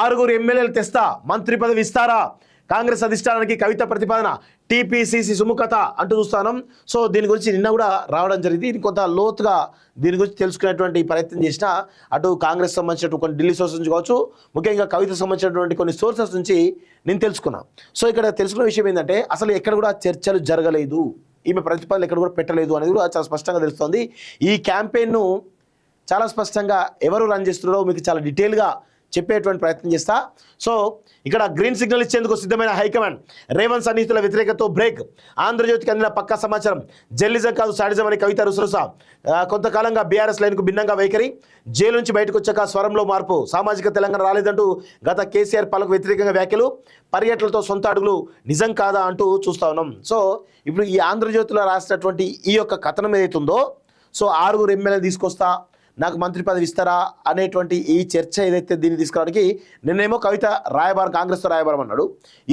6 ఎమ్మెల్యేలు తెస్తా, మంత్రి పదవి ఇస్తారా, కాంగ్రెస్ అధిష్టానానికి కవిత ప్రతిపాదన, టీపీసీసీ సుముఖత అంటూ చూస్తాను. సో దీని గురించి నిన్న కూడా రావడం జరిగింది. ఇది కొంత లోతుగా దీని గురించి తెలుసుకునేటువంటి ప్రయత్నం చేసిన అటు కాంగ్రెస్ సంబంధించినటువంటి కొన్ని ఢిల్లీ సోర్సెస్ నుంచి కావచ్చు, ముఖ్యంగా కవిత సంబంధించినటువంటి కొన్ని సోర్సెస్ నుంచి నేను తెలుసుకున్నాను. సో ఇక్కడ తెలుసుకున్న విషయం ఏంటంటే అసలు ఎక్కడ కూడా చర్చలు జరగలేదు, ఈమె ప్రతిపాదనలు ఎక్కడ కూడా పెట్టలేదు అనేది కూడా చాలా స్పష్టంగా తెలుస్తుంది. ఈ క్యాంపెయిన్ను చాలా స్పష్టంగా ఎవరు రన్ చేస్తున్నారో మీకు చాలా డీటెయిల్గా చెప్పేటువంటి ప్రయత్నం చేస్తా. సో ఇక్కడ గ్రీన్ సిగ్నల్ ఇచ్చేందుకు సిద్ధమైన హైకమాండ్, రేవంత్ సన్నిహితుల వ్యతిరేకతతో బ్రేక్, ఆంధ్రజ్యోతికి అందిన పక్కా సమాచారం, జర్నలిజం కాదు సాడిజం అని కవిత రుసరుస, కొంతకాలంగా బీఆర్ఎస్ లైన్కు భిన్నంగా వైఖరి, జైలు నుంచి బయటకు వచ్చాక స్వరంలో మార్పు, సామాజిక తెలంగాణ రాలేదంటూ గత కేసీఆర్ పాలకు వ్యతిరేకంగా వ్యాఖ్యలు, పర్యటనలతో సొంత అడుగులు నిజం కాదా అంటూ చూస్తా ఉన్నాం. సో ఇప్పుడు ఈ ఆంధ్రజ్యోతిలో రాసినటువంటి ఈ యొక్క కథనం ఏదైతుందో, సో 6 ఎమ్మెల్యేలు తీసుకొస్తా, నాకు మంత్రి పదవి ఇస్తారా అనేటువంటి ఈ చర్చ ఏదైతే దీన్ని తీసుకురావడానికి నిన్నేమో కవిత రాయబారం, కాంగ్రెస్తో రాయబారం అన్నాడు,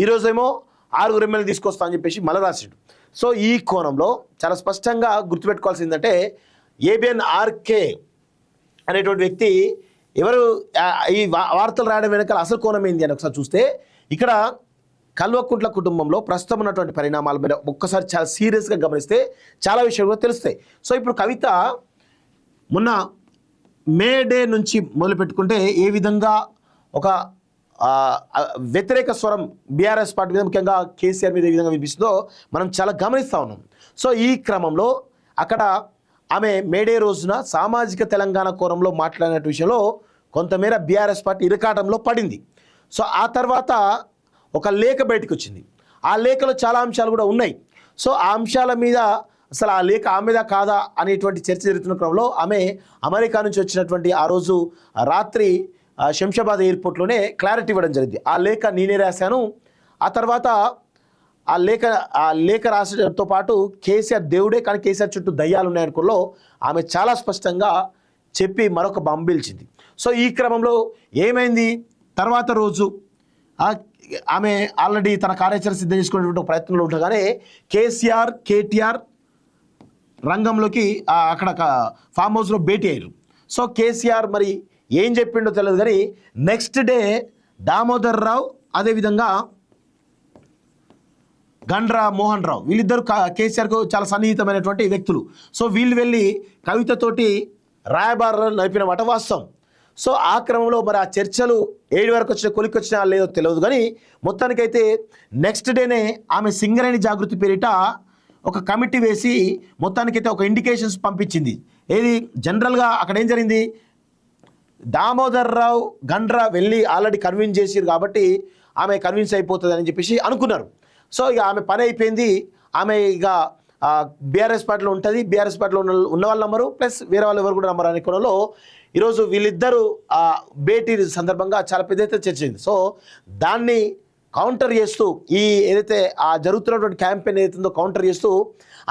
ఈరోజేమో 6 ఎమ్మెల్యేలు తీసుకొస్తా అని చెప్పేసి మళ్ళీ రాసాడు. సో ఈ కోణంలో చాలా స్పష్టంగా గుర్తుపెట్టుకోవాల్సిందంటే ఏబిఎన్ ఆర్కే అనేటువంటి వ్యక్తి ఎవరు ఈ వార్తలు రాయడం వెనకాల అసలు కోణం ఏంది అని ఒకసారి చూస్తే, ఇక్కడ కల్వకుంట్ల కుటుంబంలో ప్రస్తుతం ఉన్నటువంటి పరిణామాల మీద ఒక్కసారి చాలా సీరియస్గా గమనిస్తే చాలా విషయాలు కూడా తెలుస్తాయి. సో ఇప్పుడు కవిత మొన్న మే డే నుంచి మొదలు పెట్టుకుంటే ఏ విధంగా ఒక వ్యతిరేక స్వరం బీఆర్ఎస్ పార్టీ మీద, ముఖ్యంగా కేసీఆర్ మీద ఏ విధంగా వినిపిస్తుందో మనం చాలా గమనిస్తూ ఉన్నాం. సో ఈ క్రమంలో అక్కడ ఆమె మేడే రోజున సామాజిక తెలంగాణ కోణంలో మాట్లాడిన విషయంలో కొంతమేర బీఆర్ఎస్ పార్టీ ఇరకాటంలో పడింది. సో ఆ తర్వాత ఒక లేఖ బయటకు వచ్చింది, ఆ లేఖలో చాలా అంశాలు కూడా ఉన్నాయి. సో ఆ అంశాల మీద అసలు ఆ లేఖ ఆమెదా కాదా అనేటువంటి చర్చ జరుగుతున్న క్రమంలో ఆమె అమెరికా నుంచి వచ్చినటువంటి ఆ రోజు రాత్రి శంషాబాద్ ఎయిర్పోర్ట్లోనే క్లారిటీ ఇవ్వడం జరిగింది. ఆ లేఖ నేనే రాశాను, ఆ తర్వాత ఆ లేఖ రాసడంతో పాటు కేసీఆర్ దేవుడే కానీ కేసీఆర్ చుట్టూ దయ్యాలు ఉన్నాయనుకోలో ఆమె చాలా స్పష్టంగా చెప్పి మరొక బంబిల్చింది. సో ఈ క్రమంలో ఏమైంది, తర్వాత రోజు ఆమె ఆల్రెడీ తన కార్యాచరణ సిద్ధం చేసుకునేటువంటి ప్రయత్నంలో ఉండగానే కేసీఆర్ కేటీఆర్ రంగంలోకి అక్కడ ఫామ్ హౌస్లో భేటీ అయ్యారు. సో కేసీఆర్ మరి ఏం చెప్పిండో తెలియదు కానీ నెక్స్ట్ డే దామోదర్ రావు అదేవిధంగా గండ్ర మోహన్ రావు వీళ్ళిద్దరు కేసీఆర్కు చాలా సన్నిహితమైనటువంటి వ్యక్తులు. సో వీళ్ళు వెళ్ళి కవితతోటి రాయబారాలు నడిపిన మాట వాస్తవం. సో ఆ క్రమంలో మరి ఆ చర్చలు 7 వరకు వచ్చిన కొలికి వచ్చినా లేదో తెలియదు కానీ మొత్తానికైతే నెక్స్ట్ డేనే ఆమె సింగరేణి జాగృతి పేరిట ఒక కమిటీ వేసి మొత్తానికైతే ఒక ఇండికేషన్స్ పంపించింది. ఏది జనరల్గా అక్కడ ఏం జరిగింది, దామోదర్ రావు గండ్ర వెళ్ళి ఆల్రెడీ కన్విన్స్ చేసిరు కాబట్టి ఆమె కన్విన్స్ అయిపోతుంది అని చెప్పేసి అనుకున్నారు. సో ఇక ఆమె పని అయిపోయింది, ఆమె ఇక బీఆర్ఎస్ పార్టీలో ఉంటుంది, బీఆర్ఎస్ పార్టీలో ఉన్న వాళ్ళు నమ్మరు, ప్లస్ వేరే వాళ్ళు ఎవరు కూడా నమ్మరు అనే కోణంలో ఈరోజు వీళ్ళిద్దరూ భేటీ సందర్భంగా చాలా పెద్ద ఎత్తున చర్చ అయింది. సో దాన్ని కౌంటర్ చేస్తూ ఈ ఏదైతే ఆ జరుగుతున్నటువంటి క్యాంపెయిన్ ఏదైతుందో కౌంటర్ చేస్తూ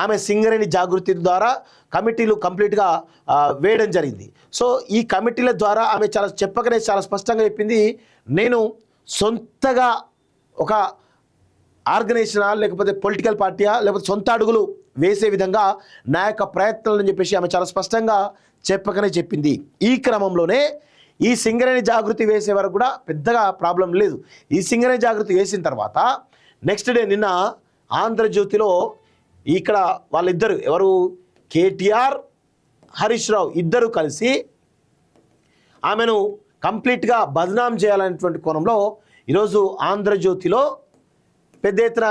ఆమె సింగరేణి జాగృతి ద్వారా కమిటీలు కంప్లీట్గా వేయడం జరిగింది. సో ఈ కమిటీల ద్వారా ఆమె చాలా చెప్పకనే చాలా స్పష్టంగా చెప్పింది, నేను సొంతగా ఒక ఆర్గనైజేషనా లేకపోతే పొలిటికల్ పార్టీయా లేకపోతే సొంత అడుగులు వేసే విధంగా నా యొక్క ప్రయత్నాలని చెప్పేసి ఆమె చాలా స్పష్టంగా చెప్పకనే చెప్పింది. ఈ క్రమంలోనే ఈ సింగరేణి జాగృతి వేసే వరకు కూడా పెద్దగా ప్రాబ్లం లేదు. ఈ సింగరేణి జాగృతి వేసిన తర్వాత నెక్స్ట్ డే నిన్న ఆంధ్రజ్యోతిలో ఇక్కడ వాళ్ళిద్దరు ఎవరు కేటీఆర్ హరీష్ రావు ఇద్దరు కలిసి ఆమెను కంప్లీట్గా బదనాం చేయాలనేటువంటి కోణంలో ఈరోజు ఆంధ్రజ్యోతిలో పెద్ద ఎత్తున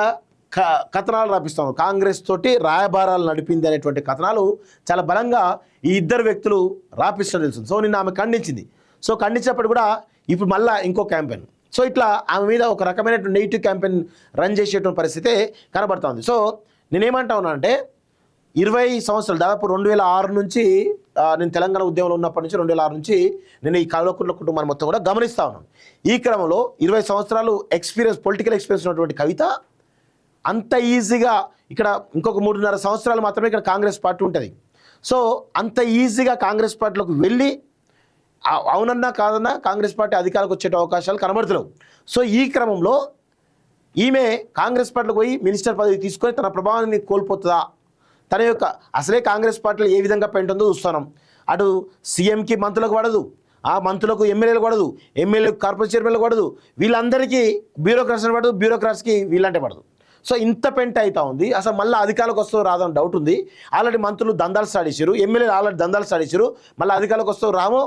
కథనాలు రాపిస్తాము. కాంగ్రెస్ తోటి రాయబారాలు నడిపింది అనేటువంటి కథనాలు చాలా బలంగా ఈ ఇద్దరు వ్యక్తులు రాపిస్తారు తెలుసు. సో నిన్న ఆమె ఖండించింది. సో ఖండించినప్పుడు కూడా ఇప్పుడు మళ్ళీ ఇంకో క్యాంపెయిన్, సో ఇట్లా ఆమె మీద ఒక రకమైనటువంటి నెగిటివ్ క్యాంపెయిన్ రన్ చేసేటువంటి పరిస్థితే కనబడతా ఉంది. సో నేనేమంటా ఉన్నా అంటే 20 సంవత్సరాలు దాదాపు 2006 నుంచి నేను తెలంగాణ ఉద్యమంలో ఉన్నప్పటి నుంచి 2006 నుంచి నేను ఈ కల్వకుంట్ల కుటుంబాన్ని మొత్తం కూడా గమనిస్తూ ఉన్నాను. ఈ క్రమంలో 20 సంవత్సరాలు ఎక్స్పీరియన్స్ పొలిటికల్ ఎక్స్పీరియన్స్ ఉన్నటువంటి కవిత అంత ఈజీగా ఇక్కడ ఇంకొక 3.5 సంవత్సరాలు మాత్రమే ఇక్కడ కాంగ్రెస్ పార్టీ ఉంటుంది. సో అంత ఈజీగా కాంగ్రెస్ పార్టీలోకి వెళ్ళి అవునన్నా కాదన్నా కాంగ్రెస్ పార్టీ అధికారంలోకి వచ్చే అవకాశాలు కనబడుతున్నావు. సో ఈ క్రమంలో ఈమె కాంగ్రెస్ పార్టీలోకి పోయి మినిస్టర్ పదవి తీసుకొని తన ప్రభావాన్ని కోల్పోతుందా, తన యొక్క అసలే కాంగ్రెస్ పార్టీలో ఏ విధంగా పెంటుందో చూస్తున్నాం. అటు సీఎంకి మంత్రులకు పడదు, ఆ మంత్రులకు ఎమ్మెల్యేలు పడదు, ఎమ్మెల్యేలకు కార్పొరేషన్ చైర్మన్లు పడదు, వీళ్ళందరికీ బ్యూరోక్రాట్స్ పడదు, బ్యూరోక్రాట్స్కి వీళ్ళంటే పడదు. సో ఇంత పెంట అవుతా ఉంది. అసలు మళ్ళీ అధికారులకు వస్తూ రాదని డౌట్ ఉంది. ఆల్రెడీ మంత్రులు దందాలు స్టార్ట్ చేశారు, ఎమ్మెల్యేలు ఆల్రెడీ దందాలు స్టార్ట్ చేశారు. మళ్ళీ అధికారులకు వస్తూ రామో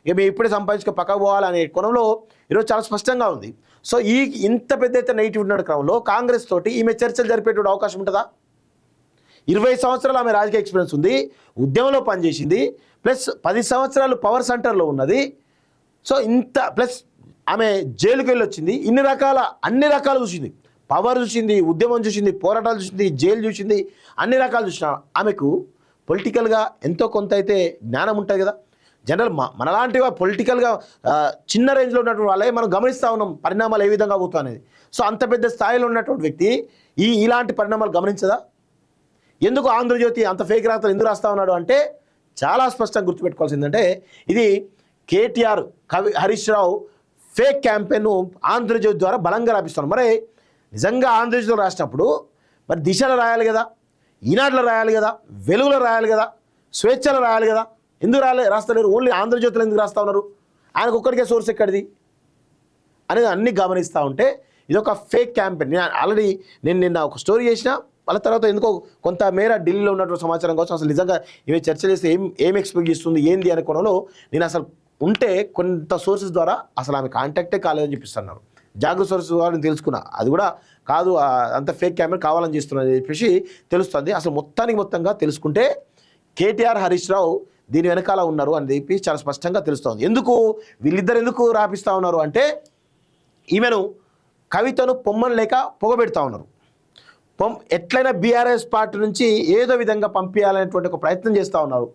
ఇక మేము ఇప్పుడే సంపాదించుకో పక్కకు పోవాలనే కోణంలో ఈరోజు చాలా స్పష్టంగా ఉంది. సో ఇంత పెద్ద ఎత్తున నెగిటివ్ ఉన్న క్రమంలో కాంగ్రెస్ తోటి ఈమె చర్చలు జరిపేటువంటి అవకాశం ఉంటుందా? 20 సంవత్సరాలు ఆమె రాజకీయ ఎక్స్పీరియన్స్ ఉంది, ఉద్యమంలో పనిచేసింది, ప్లస్ 10 సంవత్సరాలు పవర్ సెంటర్లో ఉన్నది. సో ఇంత ప్లస్ ఆమె జైలుకి వెళ్ళి వచ్చింది, అన్ని రకాలు చూసింది, పవర్ చూసింది, ఉద్యమం చూసింది, పోరాటాలు చూసింది, జైలు చూసింది, అన్ని రకాలు చూసిన ఆమెకు పొలిటికల్గా ఎంతో కొంత అయితే జ్ఞానం ఉంటుంది కదా. జనరల్ మనలాంటి పొలిటికల్గా చిన్న రేంజ్లో ఉన్నటువంటి వాళ్ళే మనం గమనిస్తూ ఉన్నాం పరిణామాలు ఏ విధంగా అవుతాయి అనేది. సో అంత పెద్ద స్థాయిలో ఉన్నటువంటి వ్యక్తి ఇలాంటి పరిణామాలు గమనించదా? ఎందుకు ఆంధ్రజ్యోతి అంత ఫేక్ రాతలు ఎందుకు రాస్తా ఉన్నాడు అంటే చాలా స్పష్టంగా గుర్తుపెట్టుకోవాల్సిందంటే ఇది కేటీఆర్ హరీష్ రావు ఫేక్ క్యాంపెయిన్ ఆంధ్రజ్యోతి ద్వారా బలంగా రాపిస్తాను. మరి నిజంగా ఆంధ్రజ్యోతిలో రాసినప్పుడు మరి దిశలో రాయాలి కదా, ఈనాడులో రాయాలి కదా, వెలుగులో రాయాలి కదా, స్వేచ్ఛలో రాయాలి కదా. ఎందుకు రాస్తలేరు? ఓన్లీ ఆంధ్రజ్యోతిలో ఎందుకు రాస్తా ఉన్నారు? ఆయనకు ఒక్కడికే సోర్స్ ఎక్కడిది అనేది అన్నీ గమనిస్తూ ఉంటే ఇది ఒక ఫేక్ క్యాంపెయిన్. నేను నిన్న ఒక స్టోరీ చేసిన వాళ్ళ తర్వాత ఎందుకో కొంత మేర ఢిల్లీలో ఉన్నటువంటి సమాచారం కోసం అసలు నిజంగా ఇవి చర్చ చేస్తే ఏం ఎక్స్పెక్ట్ చేస్తుంది ఏంది అనే కోణంలో నేను అసలు ఉంటే కొంత సోర్సెస్ ద్వారా అసలు ఆమె కాంటాక్టే కాలేదని చెప్పిస్తున్నారు. జాగ్రత్త సోర్సెస్ ద్వారా నేను తెలుసుకున్నా, అది కూడా కాదు అంత ఫేక్ క్యాంపెయిన్ కావాలని చేస్తున్నది చెప్పేసి తెలుస్తుంది. అసలు మొత్తంగా తెలుసుకుంటే కేటీఆర్ హరీష్ రావు దీని వెనకాల ఉన్నారు అని చెప్పి చాలా స్పష్టంగా తెలుస్తోంది. వీళ్ళిద్దరు ఎందుకు రాపిస్తూ ఉన్నారు అంటే ఈమెను కవితను పొమ్మని లేక పొగబెడతా ఉన్నారు. ఎట్లయినా బీఆర్ఎస్ పార్టీ నుంచి ఏదో విధంగా పంపించాలనేటువంటి ఒక ప్రయత్నం చేస్తూ ఉన్నారు.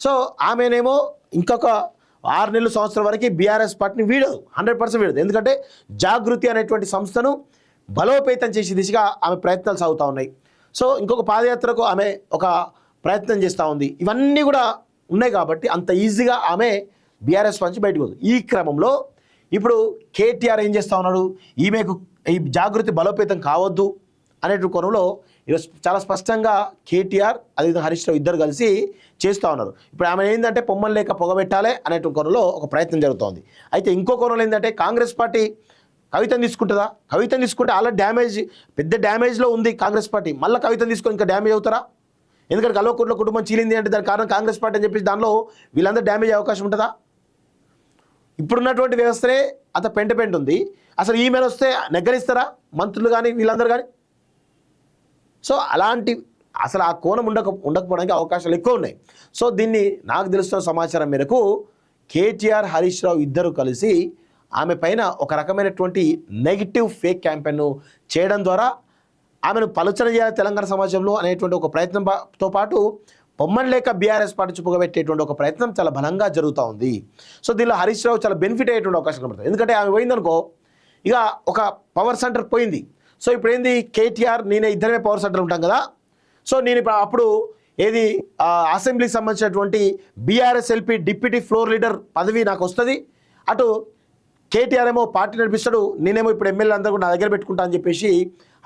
సో ఆమెనేమో ఇంకొక 6 నెలలు సంవత్సరం వరకు బీఆర్ఎస్ పార్టీని వీడదు, 100% వీడదు. ఎందుకంటే జాగృతి అనేటువంటి సంస్థను బలోపేతం చేసే దిశగా ఆమె ప్రయత్నాలు సాగుతూ ఉన్నాయి. సో ఇంకొక పాదయాత్రకు ఆమె ఒక ప్రయత్నం చేస్తూ ఉంది. ఇవన్నీ కూడా ఉన్నాయి కాబట్టి అంత ఈజీగా ఆమె బీఆర్ఎస్ నుంచి బయటకు పోదు. ఈ క్రమంలో ఇప్పుడు కేటీఆర్ ఏం చేస్తూ ఉన్నాడు, ఈమెకు ఈ జాగృతి బలోపేతం కావద్దు అనేటువంటి కోణంలో ఈరోజు చాలా స్పష్టంగా కేటీఆర్ అదేవిధంగా హరీష్ రావు ఇద్దరు కలిసి చేస్తూ ఉన్నారు. ఇప్పుడు ఆమె ఏంటంటే పొమ్మని లేక పొగబెట్టాలి అనేటువంటి కోణంలో ఒక ప్రయత్నం జరుగుతోంది. అయితే ఇంకో కోణంలో ఏంటంటే కాంగ్రెస్ పార్టీ కవితను తీసుకుంటుందా? కవితను తీసుకుంటే ఆల్రెడీ పెద్ద డ్యామేజ్లో ఉంది కాంగ్రెస్ పార్టీ. మళ్ళీ కవితను తీసుకొని ఇంకా డ్యామేజ్ అవుతారా? ఎందుకంటే కల్వకుంట్ల కుటుంబం చీలింది అంటే దాని కారణం కాంగ్రెస్ పార్టీ అని చెప్పేసి దానిలో వీళ్ళందరూ డ్యామేజ్ అయ్యే అవకాశం ఉంటుందా? ఇప్పుడున్నటువంటి వ్యవస్థనే అంత పెంట ఉంది. అసలు ఈమెయిల్ వస్తే నెగ్గరిస్తారా మంత్రులు కానీ వీళ్ళందరూ కానీ? సో అసలు ఆ కోణం ఉండకపోవడానికి అవకాశాలు ఎక్కువ ఉన్నాయి. సో దీన్ని నాకు తెలుస్తున్న సమాచారం మేరకు కేటీఆర్ హరీష్ రావు ఇద్దరు కలిసి ఆమె పైన ఒక రకమైనటువంటి నెగిటివ్ ఫేక్ క్యాంపెయిన్ చేయడం ద్వారా ఆమెను పలుచన చేయాలి తెలంగాణ సమాజంలో అనేటువంటి ఒక ప్రయత్నంతో పాటు పొమ్మని లేక బీఆర్ఎస్ పార్టీ చూపగబెట్టేటువంటి ఒక ప్రయత్నం చాలా బలంగా జరుగుతూ ఉంది. సో దీనిలో హరీష్ రావు చాలా బెనిఫిట్ అయ్యేటువంటి అవకాశం కనబడుతుంది. ఎందుకంటే ఆమె పోయిందనుకో ఇక ఒక పవర్ సెంటర్ పోయింది. సో ఇప్పుడు ఏంది, కేటీఆర్ నేనే ఇద్దరమే పవర్ సెంటర్ ఉంటాం కదా. సో నేను అప్పుడు ఏది అసెంబ్లీకి సంబంధించినటువంటి BRS LP deputy floor leader పదవి నాకు వస్తుంది. అటు కేటీఆర్ ఏమో పార్టీ నడిపిస్తాడు, నేనేమో ఇప్పుడు ఎమ్మెల్యే అందరూ కూడా నా దగ్గర పెట్టుకుంటా అని చెప్పేసి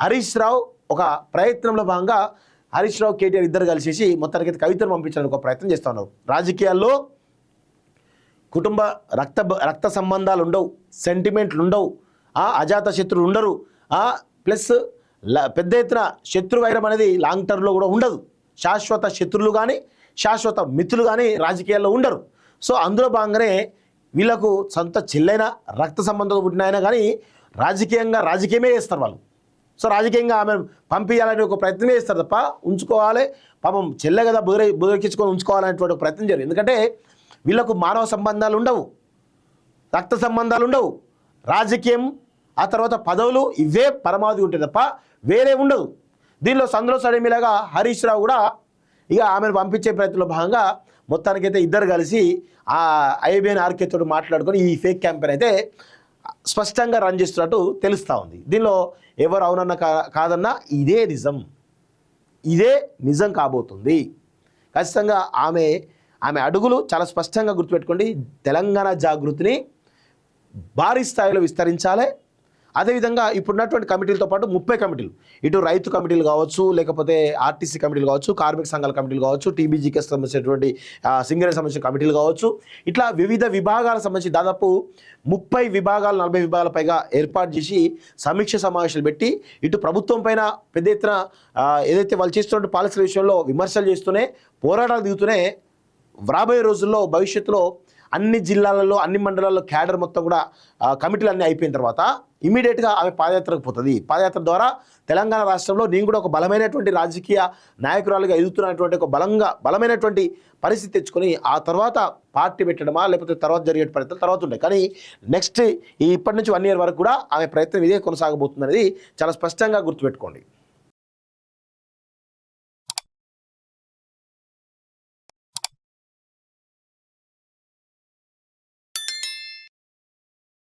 హరీష్ రావు ఒక ప్రయత్నంలో భాగంగా హరీష్ రావు కేటీఆర్ ఇద్దరు కలిసేసి మొత్తానికైతే కవితను పంపించడానికి ఒక ప్రయత్నం చేస్తూ ఉన్నారు. రాజకీయాల్లో కుటుంబ రక్త సంబంధాలు ఉండవు, సెంటిమెంట్లు ఉండవు, అజాత శత్రువులు ఉండరు, ప్లస్ పెద్ద ఎత్తున శత్రువైరం అనేది లాంగ్ టర్మ్లో కూడా ఉండదు. శాశ్వత శత్రువులు కానీ శాశ్వత మిత్రులు కానీ రాజకీయాల్లో ఉండరు. సో అందులో భాగంగానే వీళ్ళకు సొంత చెల్లైన రక్త సంబంధం పుట్టిన కానీ రాజకీయమే చేస్తారు వాళ్ళు. సో రాజకీయంగా ఆమె పంపించాలని ఒక ప్రయత్నమే చేస్తారు తప్ప ఉంచుకోవాలి పాపం చెల్లె కదా బుదరెక్కించుకొని ఉంచుకోవాలనేటువంటి ఒక ప్రయత్నం జరిగింది. ఎందుకంటే వీళ్ళకు మానవ సంబంధాలు ఉండవు, రక్త సంబంధాలు ఉండవు, రాజకీయం ఆ తర్వాత పదవులు ఇవే పరమావధి ఉంటాయి తప్ప వేరే ఉండదు. దీనిలో సందులో సడమిలాగా హరీష్ రావు కూడా ఇక ఆమెను పంపించే ప్రయత్నంలో భాగంగా మొత్తానికైతే ఇద్దరు కలిసి ఆ ఐబిఎన్ ఆర్కేతో మాట్లాడుకొని ఈ ఫేక్ క్యాంపెయిన్ అయితే స్పష్టంగా రన్ చేస్తున్నట్టు తెలుస్తూ ఉంది. దీనిలో ఎవరు అవునన్నా కాదన్నా ఇదే నిజం కాబోతుంది. ఖచ్చితంగా ఆమె అడుగులు చాలా స్పష్టంగా గుర్తుపెట్టుకోండి. తెలంగాణ జాగృతిని భారీ స్థాయిలో విస్తరించాలి. అదేవిధంగా ఇప్పుడున్నటువంటి కమిటీలతో పాటు 30 కమిటీలు, ఇటు రైతు కమిటీలు కావచ్చు, లేకపోతే ఆర్టీసీ కమిటీలు కావచ్చు, కార్మిక సంఘాల కమిటీలు కావచ్చు, టీబీజీకి సంబంధించినటువంటి సింగరేణి సంబంధించిన కమిటీలు కావచ్చు, ఇట్లా వివిధ విభాగాలకు సంబంధించి దాదాపు 30 విభాగాలు 40 విభాగాల పైగా ఏర్పాటు చేసి సమీక్ష సమావేశాలు పెట్టి ఇటు ప్రభుత్వం పైన పెద్ద ఎత్తున ఏదైతే వాళ్ళు చేస్తున్న పాలసీల విషయంలో విమర్శలు చేస్తూనే పోరాటాలు దిగుతూనే రాబోయే రోజుల్లో భవిష్యత్తులో అన్ని జిల్లాలలో అన్ని మండలాల్లో క్యాడర్ మొత్తం కూడా కమిటీలు అన్నీ అయిపోయిన తర్వాత ఇమీడియట్గా ఆమె పాదయాత్రకు పోతుంది. పాదయాత్ర ద్వారా తెలంగాణ రాష్ట్రంలో నేను కూడా ఒక బలమైనటువంటి రాజకీయ నాయకురాలుగా ఎదుగుతున్నటువంటి ఒక బలమైనటువంటి పరిస్థితి తెచ్చుకొని ఆ తర్వాత పార్టీ పెట్టడమా లేకపోతే తర్వాత జరిగే ప్రయత్నాలు తర్వాత ఉంటాయి. కానీ నెక్స్ట్ ఇప్పటి నుంచి 1 year వరకు కూడా ఆమె ప్రయత్నం ఇదే కొనసాగబోతుంది అనేది చాలా స్పష్టంగా గుర్తుపెట్టుకోండి.